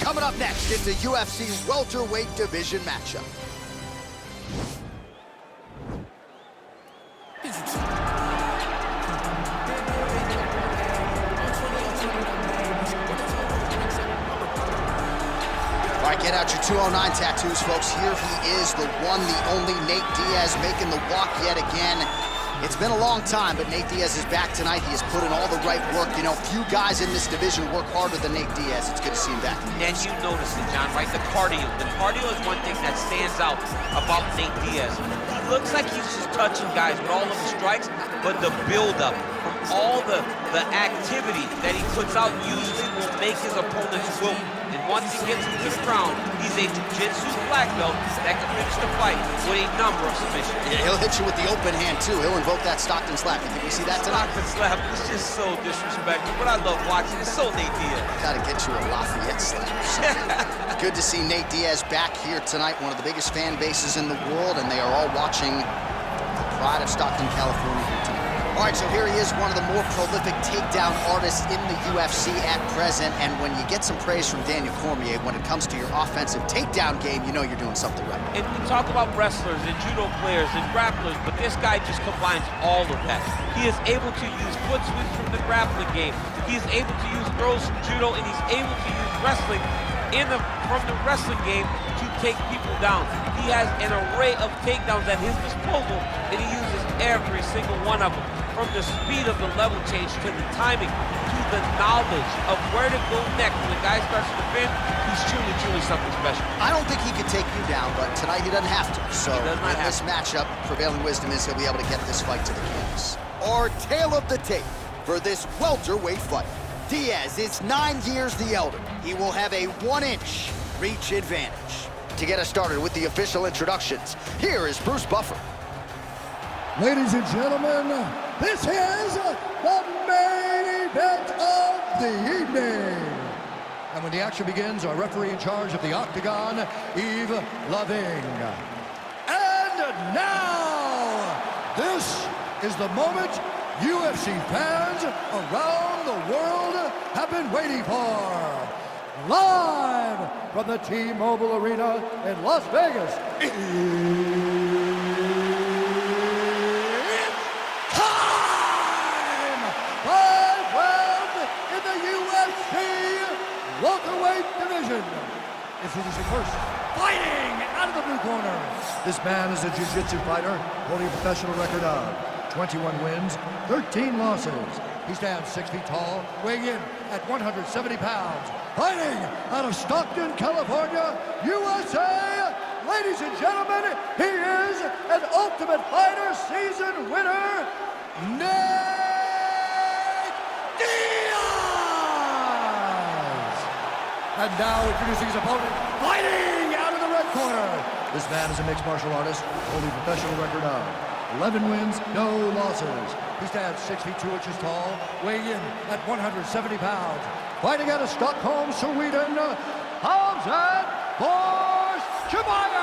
Coming up next, it's a UFC welterweight division matchup. All right, get out your 209 tattoos, folks. Here he is, the one, the only Nate Diaz, making the walk yet again. It's been a long time, but Nate Diaz is back tonight. He has put in all the right work. You know, few guys in this division work harder than Nate Diaz. It's good to see him back. And you notice it, John, right? The cardio. The cardio is one thing that stands out about Nate Diaz. He looks like he's just touching guys with all of the strikes, but the build-up from all the activity that he puts out usually will make his opponents wilt. And once he gets into the ground, he's a jiu-jitsu black belt that can finish the fight with a number of submissions. Yeah, he'll hit you with the open hand, too. He'll invoke that Stockton slap. You think we see that tonight? Stockton slap is just so disrespectful. What I love watching is so Nate Diaz. Gotta get you a Lafayette slap. Good to see Nate Diaz back here tonight, one of the biggest fan bases in the world, and they are all watching the pride of Stockton, California here tonight. All right, so here he is, one of the more prolific takedown artists in the UFC at present, and when you get some praise from Daniel Cormier when it comes to your offensive takedown game, you know you're doing something right. And we talk about wrestlers and judo players and grapplers, but this guy just combines all of that. He is able to use foot sweeps from the grappling game. He is able to use throws from judo, and he's able to use wrestling from the wrestling game to take people down. He has an array of takedowns at his disposal, and he uses every single one of them. From the speed of the level change to the timing to the knowledge of where to go next when the guy starts to defend, he's truly something special. I don't think he could take you down, but tonight he doesn't have to. So in this matchup, prevailing wisdom is he'll be able to get this fight to the canvas. Our tale of the tape for this welterweight fight. Diaz is 9 years the elder. He will have a 1-inch reach advantage. To get us started with the official introductions, here is Bruce Buffer. Ladies and gentlemen, this is the main event of the evening. And when the action begins, our referee in charge of the Octagon, Yves Loving. And now, this is the moment UFC fans around the world have been waiting for. Live from the T-Mobile Arena in Las Vegas. Welterweight division. Introducing first, fighting out of the blue corner. This man is a jiu-jitsu fighter holding a professional record of 21 wins, 13 losses. He stands 6 feet tall, weighing in at 170 pounds. Fighting out of Stockton, California, USA. Ladies and gentlemen, he is an Ultimate Fighter season winner, Nate Diaz. And now introducing his opponent, fighting out of the red corner. This man is a mixed martial artist, holding a professional record of 11 wins, no losses. He stands 6 feet 2 inches tall, weighing in at 170 pounds. Fighting out of Stockholm, Sweden, Khamzat Chimaev.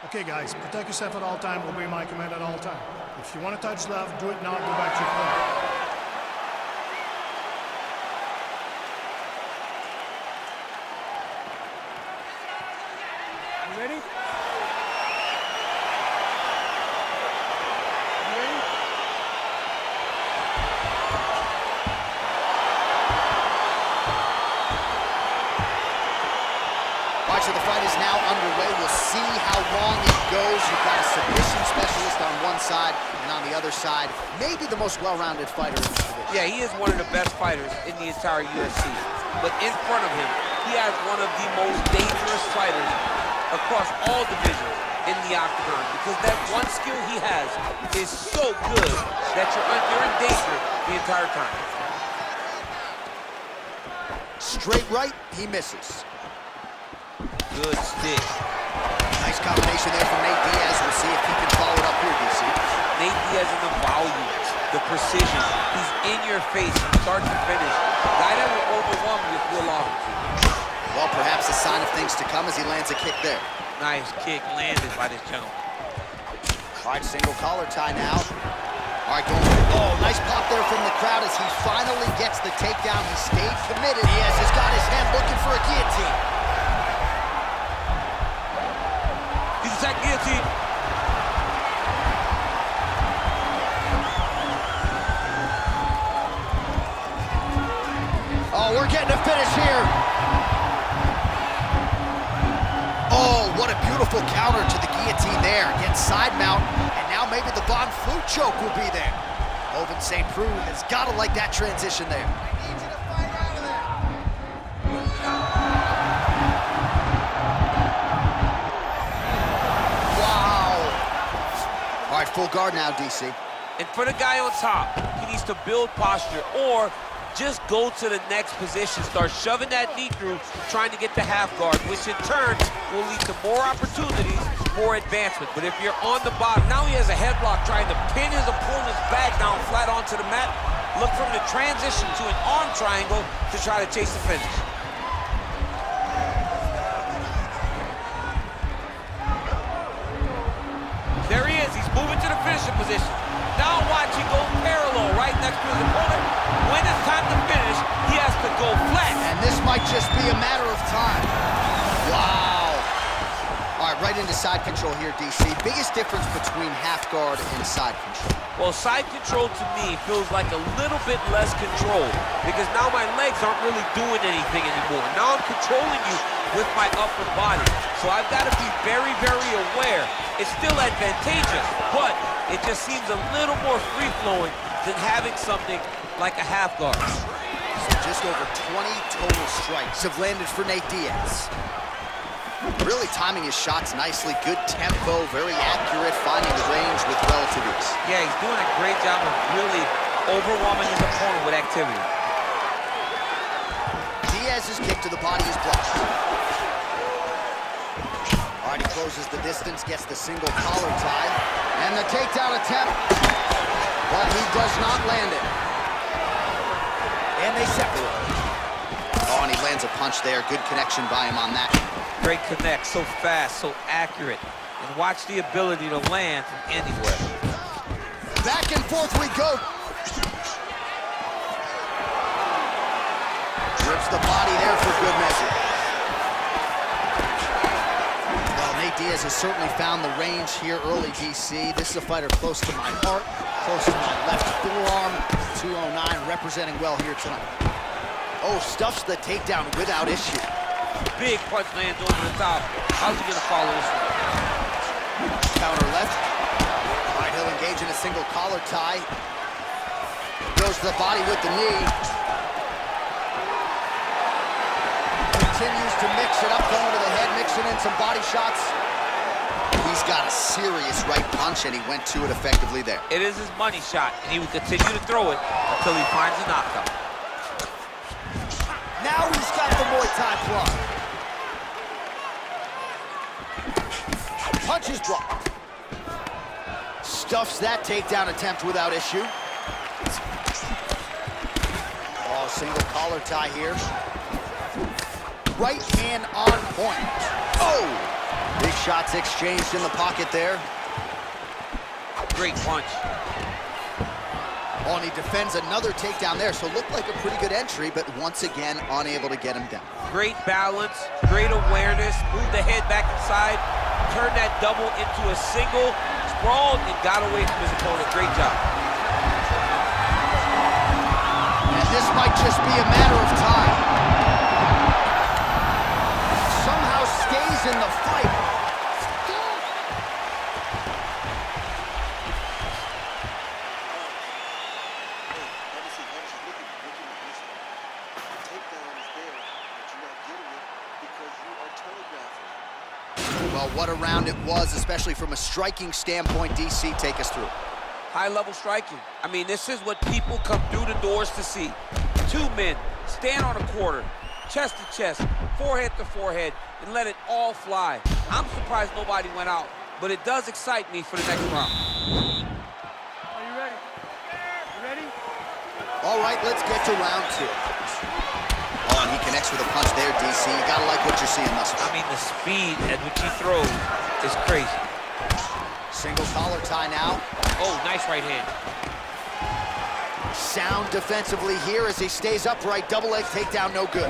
Okay, guys, protect yourself at all time. Obey my command at all time. If you want to touch left, do it now. Go back to your corner. You ready? So the fight is now underway. We'll see how long it goes. You've got a submission specialist on one side, and on the other side, maybe the most well-rounded fighter in the division. Yeah, he is one of the best fighters in the entire UFC. But in front of him, he has one of the most dangerous fighters across all divisions in the octagon, because that one skill he has is so good that you're in danger the entire time. Straight right, he misses. Good stick. Nice combination there from Nate Diaz. We'll see if he can follow it up here, DC. Nate Diaz in the volumes, the precision. He's in your face from start to finish. Guy that will overwhelm you if you allow him to. Well, perhaps a sign of things to come as he lands a kick there. Nice kick landed by this gentleman. All right, single collar tie now. All right, going. Oh, nice pop there from the crowd as he finally gets the takedown. He stayed committed. Diaz has got his hand looking for a guillotine. He's attacking guillotine. Oh, we're getting a finish here. Oh, what a beautiful counter to the guillotine there. Against side mount, and now maybe the Von Flute choke will be there. Oven St. Preux has got to like that transition there. I need you to fight out of there. Wow. All right, full guard now, DC. And for the guy on top, he needs to build posture or just go to the next position, start shoving that knee through, trying to get the half guard, which in turn will lead to more opportunities for advancement. But if you're on the bottom, now he has a headlock trying to pin his opponent's back down flat onto the mat. Look from the transition to an arm triangle to try to chase the finish. There he is, he's moving to the finishing position. Now watch him go parallel right next to his opponent. When it's time to finish, he has to go flat. And this might just be a matter of time. Wow. All right, right into side control here, DC. Biggest difference between half guard and side control? Well, side control to me feels like a little bit less control because now my legs aren't really doing anything anymore. Now I'm controlling you with my upper body. So I've got to be very, very aware. It's still advantageous, but it just seems a little more free-flowing than having something like a half guard. So just over 20 total strikes have landed for Nate Diaz. Really timing his shots nicely, good tempo, very accurate, finding the range with relative ease. Yeah, he's doing a great job of really overwhelming his opponent with activity. Diaz's kick to the body is blocked. All right, he closes the distance, gets the single collar tie, and the takedown attempt, but he does not land it. And they separate. Oh, and he lands a punch there. Good connection by him on that. Great connect, so fast, so accurate. And watch the ability to land from anywhere. Back and forth we go. Rips the body there for good measure. Well, Nate Diaz has certainly found the range here early, DC. This is a fighter close to my heart, close to my left forearm. 209 representing well here tonight. Oh, stuffs the takedown without issue. Big punch lands over the top. How's he gonna follow this one? Counter left. All right, he'll engage in a single collar tie. Goes to the body with the knee. Continues to mix it up, going to the head, mixing in some body shots. He's got a serious right punch, and he went to it effectively there. It is his money shot, and he will continue to throw it until he finds a knockout. Now he's got the Muay Thai plug. Punch is blocked. Stuffs that takedown attempt without issue. Oh, single collar tie here. Right hand on point. Oh! Big shots exchanged in the pocket there. Great punch. Oh, and he defends another takedown there, so looked like a pretty good entry, but once again, unable to get him down. Great balance, great awareness, moved the head back inside, turned that double into a single, sprawled, and got away from his opponent. Great job. And this might just be a matter of time. Somehow stays in the fight. Well, what a round it was, especially from a striking standpoint. DC, take us through. High-level striking. I mean, this is what people come through the doors to see. Two men stand on a quarter, chest to chest, forehead to forehead, and let it all fly. I'm surprised nobody went out, but it does excite me for the next round. Are you ready? You ready? All right, let's get to round two. Oh, and he connects with a punch there, DC. You gotta like what you're seeing thus far. I mean, the speed at which he throws is crazy. Single collar tie now. Oh, nice right hand. Sound defensively here as he stays upright. Double leg takedown, no good.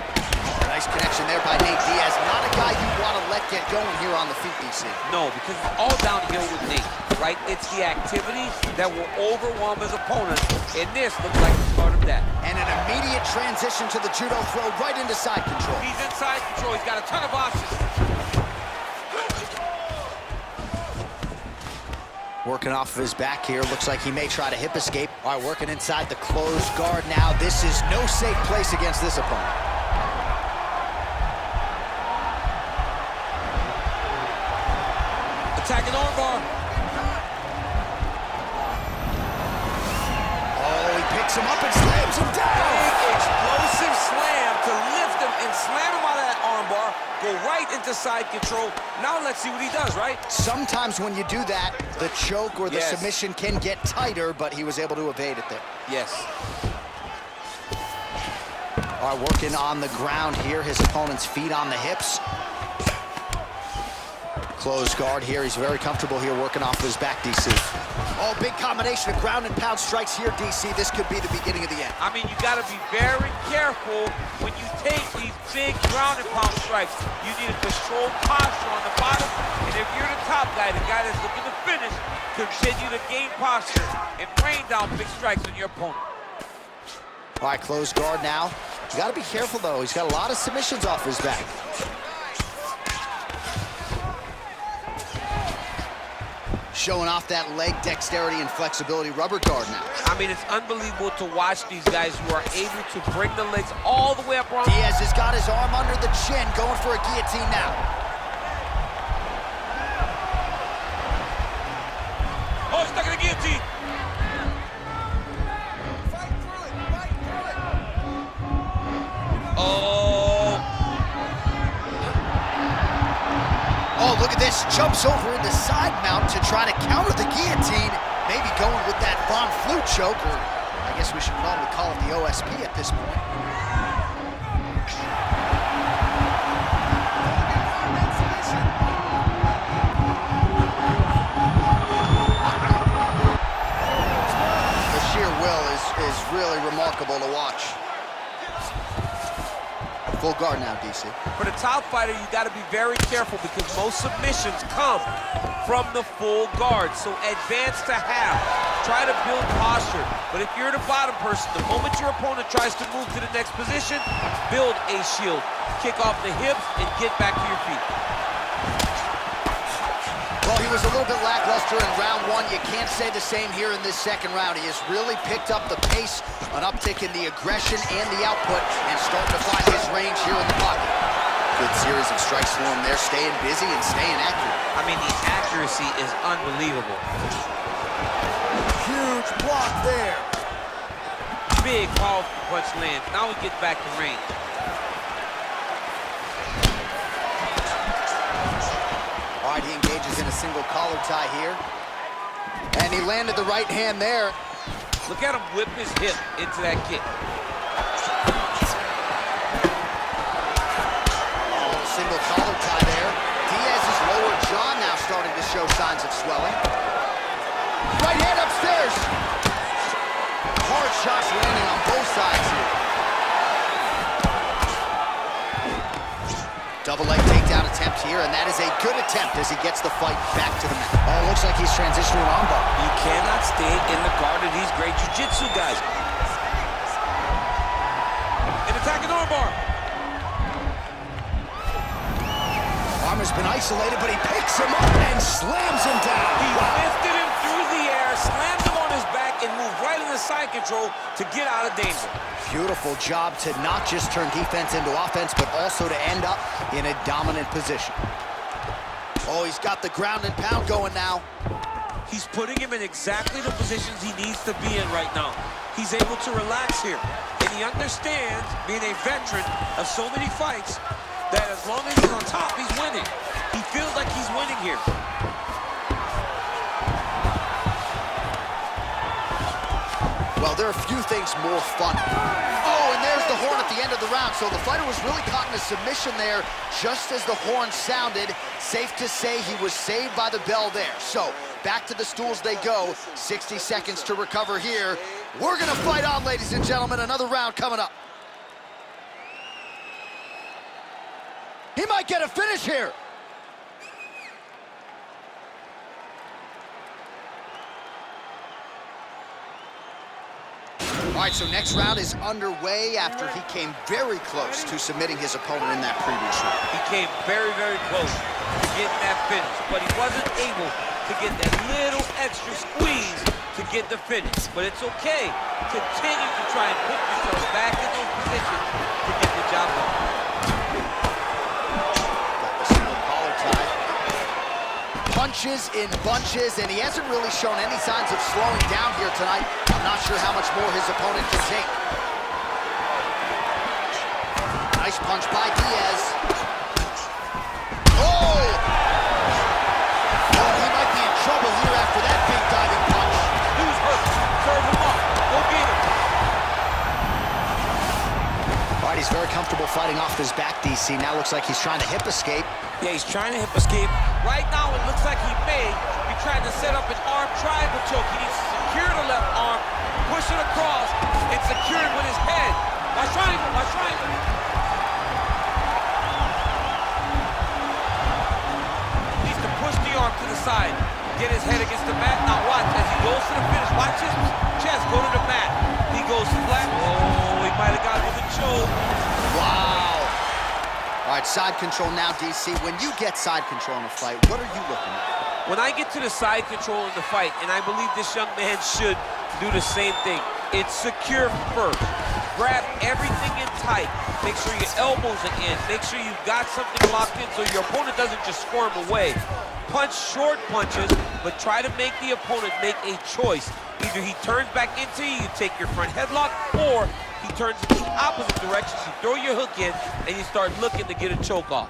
Nice connection there by Nate Diaz. Not a guy you want to let get going here on the feet, DC. No, because it's all downhill with Nate, right? It's the activity that will overwhelm his opponent, and this looks like the start of that. And an immediate transition to the judo throw right into side control. He's in side control. He's got a ton of options. Working off of his back here. Looks like he may try to hip escape. All right, working inside the closed guard now. This is no safe place against this opponent. Attacking armbar. Oh, he picks him up and slams him down. Big explosive slam to lift him and slam him out of that armbar. Go right into side control. Now let's see what he does, right? Sometimes when you do that, the choke or the submission can get tighter, but he was able to evade it there. Yes. All right, working on the ground here. His opponent's feet on the hips. Closed guard here. He's very comfortable here working off of his back, DC. Oh, big combination of ground and pound strikes here, DC. This could be the beginning of the end. I mean, you got to be very careful when you take these big ground and pound strikes. You need a controlled posture on the bottom, and if you're the top guy, the guy that's looking to finish, continue to gain posture and rain down big strikes on your opponent. All right, closed guard now. You got to be careful, though. He's got a lot of submissions off his back. Showing off that leg dexterity and flexibility. Rubber guard now. I mean, it's unbelievable to watch these guys who are able to bring the legs all the way up around. Diaz has got his arm under the chin, going for a guillotine now. Oh, stuck in the guillotine. Fight through it. Fight through it. Oh. Oh, look at this. Jumps over into side mount to try to counter the guillotine. Maybe going with that Von Flute choke, or I guess we should probably call it the OSP at this point. The sheer will is really remarkable to watch. Full guard now, DC. For the top fighter, you got to be very careful because most submissions come from the full guard. So advance to half. Try to build posture. But if you're the bottom person, the moment your opponent tries to move to the next position, build a shield. Kick off the hips and get back to your feet. Well, he was a little bit lackluster in round one. You can't say the same here in this second round. He has really picked up the pace, an uptick in the aggression and the output, and starting to find his range here in the pocket. Good series of strikes for him there, staying busy and staying accurate. I mean, the accuracy is unbelievable. Huge block there. Big, powerful punch lands. Now we get back to range. All right, he engages in a single collar tie here. And he landed the right hand there. Look at him whip his hip into that kick. Oh, single collar tie there. Diaz's lower jaw now starting to show signs of swelling. Right hand upstairs. Hard shots landing on both sides here. Double leg takedown attempt here, and that is a good attempt as he gets the fight back to the mat. Oh, looks like he's transitioning armbar. You cannot stay in the guard of these great jiu-jitsu guys. An attacking armbar. Arm has been isolated, but he picks him up and slams him down. He lifted him through the air, slammed him on his back, and moved right into side control to get out of danger. Beautiful job to not just turn defense into offense, but also to end up in a dominant position. Oh, he's got the ground and pound going now. He's putting him in exactly the positions he needs to be in right now. He's able to relax here, and he understands, being a veteran of so many fights, that as long as he's on top, he's winning. He feels like he's winning here. Well, there are few things more fun. Oh, and there's the horn at the end of the round. So the fighter was really caught in a submission there just as the horn sounded. Safe to say he was saved by the bell there. So back to the stools they go. 60 seconds to recover here. We're gonna fight on, ladies and gentlemen. Another round coming up. He might get a finish here. All right, so next round is underway after he came very close to submitting his opponent in that previous round. He came very, very close to getting that finish, but he wasn't able to get that little extra squeeze to get the finish. But it's okay. Continue to try and put yourself back in those positions to get the job done. Got the single collar tie. Punches in bunches, and he hasn't really shown any signs of slowing down here tonight. I'm not sure how much more his opponent can take. Nice punch by Diaz. Oh! Oh, he might be in trouble here after that big diving punch. Dude's hurt. Serve him up. Go get him. All right, he's very comfortable fighting off his back, DC. Now looks like he's trying to hip escape. Yeah, he's trying to hip escape. Right now, it looks like he may be trying to set up an arm triangle choke. He needs to secure the left arm, push it across, and secure it with his head. Watch triangle, watch triangle. Needs to push the arm to the side, get his head against the mat. Now watch, as he goes to the finish, watch his chest go to the mat. He goes flat. Oh, he might have got it with a choke. Wow. All right, side control now, DC. When you get side control in a fight, what are you looking at? When I get to the side control in the fight, and I believe this young man should do the same thing, it's secure first. Grab everything in tight. Make sure your elbows are in. Make sure you've got something locked in so your opponent doesn't just squirm away. Punch short punches, but try to make the opponent make a choice. Either he turns back into you, you take your front headlock, or he turns in the opposite direction. You throw your hook in, and you start looking to get a choke off.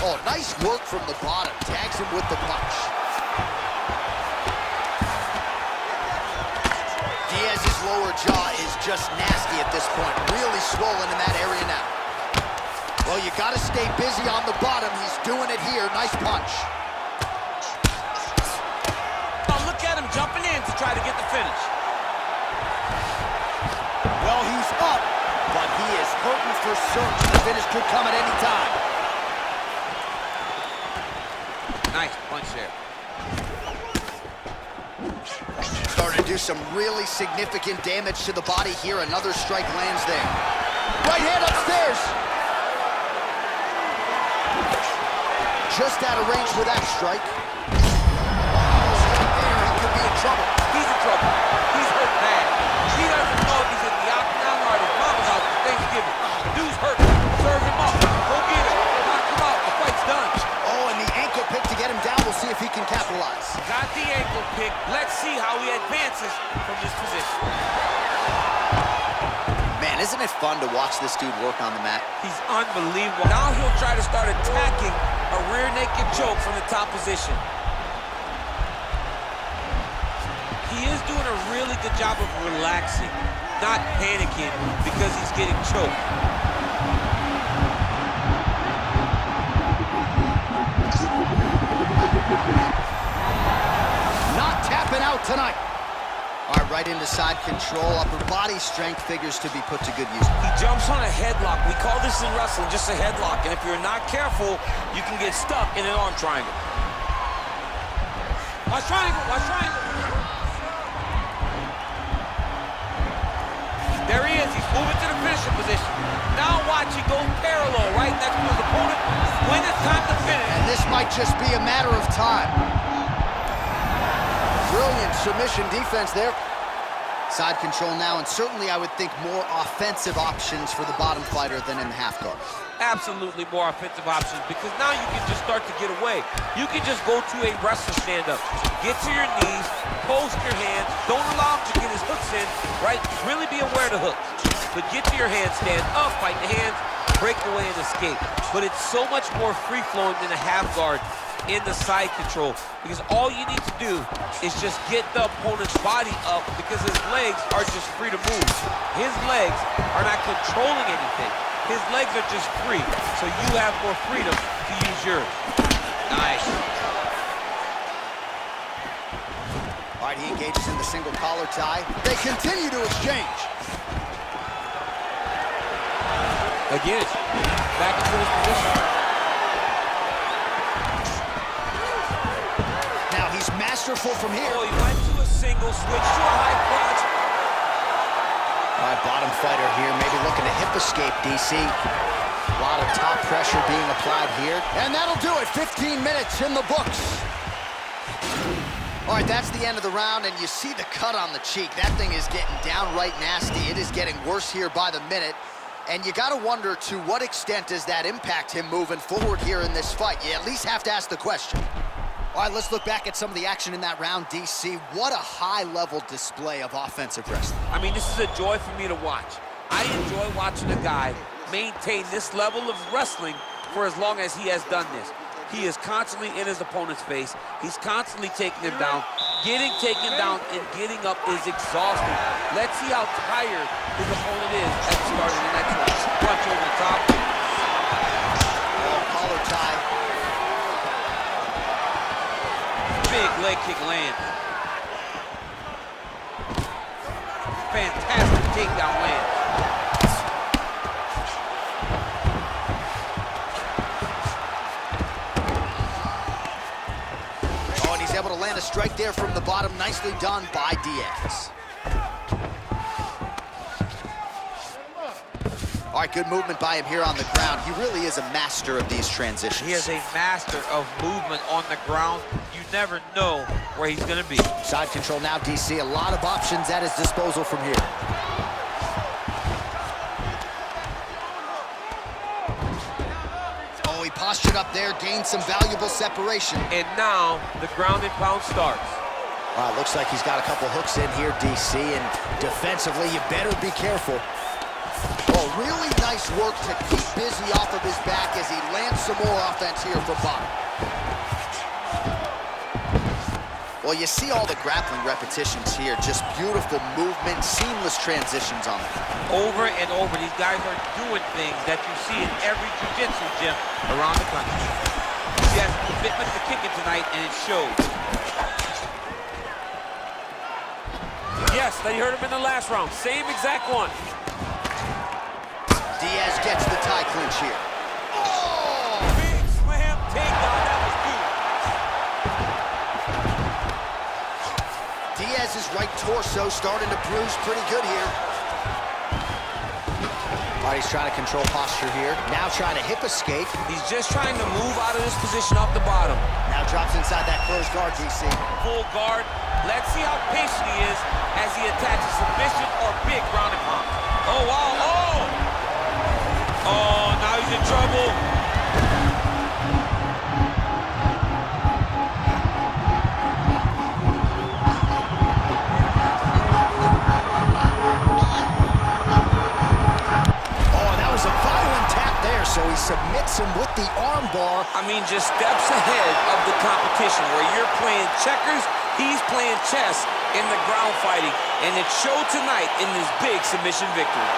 Oh, nice work from the bottom. Tags him with the punch. Diaz's lower jaw is just nasty at this point. Really swollen in that area now. Well, you got to stay busy on the bottom. He's doing it here. Nice punch. Oh, look at him jumping in to try to get the finish. Well, he's up, but he is hurting for certain. The finish could come at any time. Nice punch there. Starting to do some really significant damage to the body here. Another strike lands there. Right hand upstairs. Just out of range for that strike. There, he could be in trouble. He's in trouble. He's hurt bad. He doesn't know if he's in the octagon or at his mama's house for Thanksgiving. Dude's hurt. Serve him up. Go get him. Knock him out. The fight's done. Oh, and the ankle pick to get him down. We'll see if he can capitalize. Got the ankle pick. Let's see how he advances from this position. Man, isn't it fun to watch this dude work on the mat? He's unbelievable. Now he'll try to start attacking a rear naked choke from the top position. He is doing a really good job of relaxing, not panicking because he's getting choked. Not tapping out tonight. All right, right into side control. Upper body strength figures to be put to good use. He jumps on a headlock. We call this in wrestling just a headlock. And if you're not careful, you can get stuck in an arm triangle. Watch triangle, watch triangle. There he is. He's moving to the finishing position. Now watch, he goes parallel right next to his opponent. When it's time to finish. And this might just be a matter of time. Brilliant submission defense there. Side control now, and certainly I would think more offensive options for the bottom fighter than in the half guard. Absolutely more offensive options, because now you can just start to get away. You can just go to a wrestler stand-up. Get to your knees, post your hands, don't allow him to get his hooks in, right? Really be aware of the hooks. But get to your hands, stand up, fight the hands, break away and escape. But it's so much more free-flowing than a half guard in the side control, because all you need to do is just get the opponent's body up, because his legs are just free to move. His legs are not controlling anything. His legs are just free, so you have more freedom to use yours. Nice. All right, he engages in the single collar tie. They continue to exchange. Again, back into his position. Now he's masterful from here. Oh, he went to a single, switch to a high crotch. All right, bottom fighter here, maybe looking to hip escape, DC. A lot of top pressure being applied here. And that'll do it, 15 minutes in the books. All right, that's the end of the round, and you see the cut on the cheek. That thing is getting downright nasty. It is getting worse here by the minute. And you got to wonder, to what extent does that impact him moving forward here in this fight? You at least have to ask the question. All right, let's look back at some of the action in that round, DC. What a high-level display of offensive wrestling. I mean, this is a joy for me to watch. I enjoy watching a guy maintain this level of wrestling for as long as he has done this. He is constantly in his opponent's face. He's constantly taking him down. Getting taken down and getting up is exhausting. Let's see how tired his opponent is at the start of the next one. Punch over the top. Oh, collar tie. Big leg kick lands. Fantastic takedown lands. Oh, and he's able to land a strike there from the bottom. Nicely done by Diaz. All right, good movement by him here on the ground. He really is a master of these transitions. He is a master of movement on the ground. You never know where he's gonna be. Side control now, DC. A lot of options at his disposal from here. Oh, he postured up there, gained some valuable separation. And now the ground and pound starts. Looks like he's got a couple hooks in here, DC, and defensively, you better be careful. Oh, really nice work to keep busy off of his back as he lands some more offense here from bottom. Well, you see all the grappling repetitions here. Just beautiful movement, seamless transitions on them. Over and over, these guys are doing things that you see in every jiu-jitsu gym around the country. He has commitment to kicking tonight, and it shows. Yes, that you heard him in the last round. Same exact one. Diaz gets the tie clinch here. Oh! Big slam takedown, that was good. Diaz's right torso starting to bruise pretty good here. All right, he's trying to control posture here. Now trying to hip escape. He's just trying to move out of this position off the bottom. Now drops inside that closed guard, DC. Full guard. Let's see how patient he is as he attacks a submission or big ground and pound. Oh, wow. Oh! Oh, now he's in trouble. Oh, that was a violent tap there, so he submits him with the arm bar. I mean, just steps ahead of the competition. Where you're playing checkers, he's playing chess in the ground fighting. And it showed tonight in this big submission victory.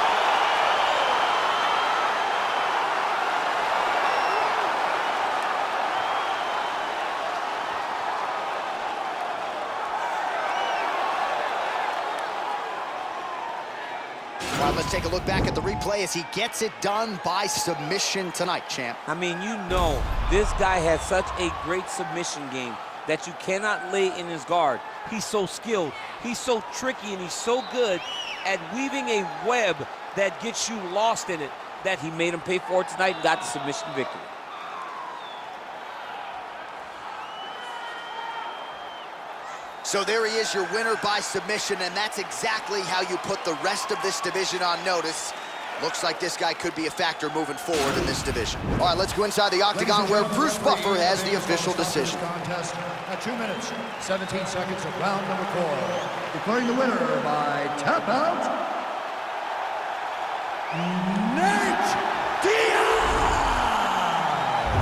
All right, let's take a look back at the replay as he gets it done by submission tonight, champ. I mean, you know, this guy has such a great submission game that you cannot lay in his guard. He's so skilled, he's so tricky, and he's so good at weaving a web that gets you lost in it that he made him pay for it tonight and got the submission victory. So there he is, your winner by submission, and that's exactly how you put the rest of this division on notice. Looks like this guy could be a factor moving forward in this division. All right, let's go inside the octagon where Bruce Buffer has the official decision. Contest at 2 minutes, 17 seconds of round number 4. Declaring the winner by tap out, Nate Diaz!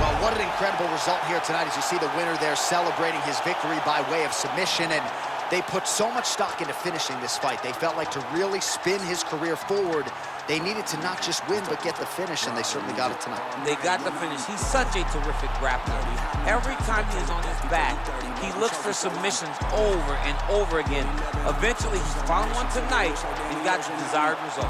Well, what an incredible result here tonight as you see the winner there celebrating his victory by way of submission. And They put so much stock into finishing this fight. They felt like to really spin his career forward, they needed to not just win, but get the finish, and they certainly got it tonight. They got the finish. He's such a terrific grappler. Every time he is on his back, he looks for submissions over and over again. Eventually, he found one tonight and got the desired result.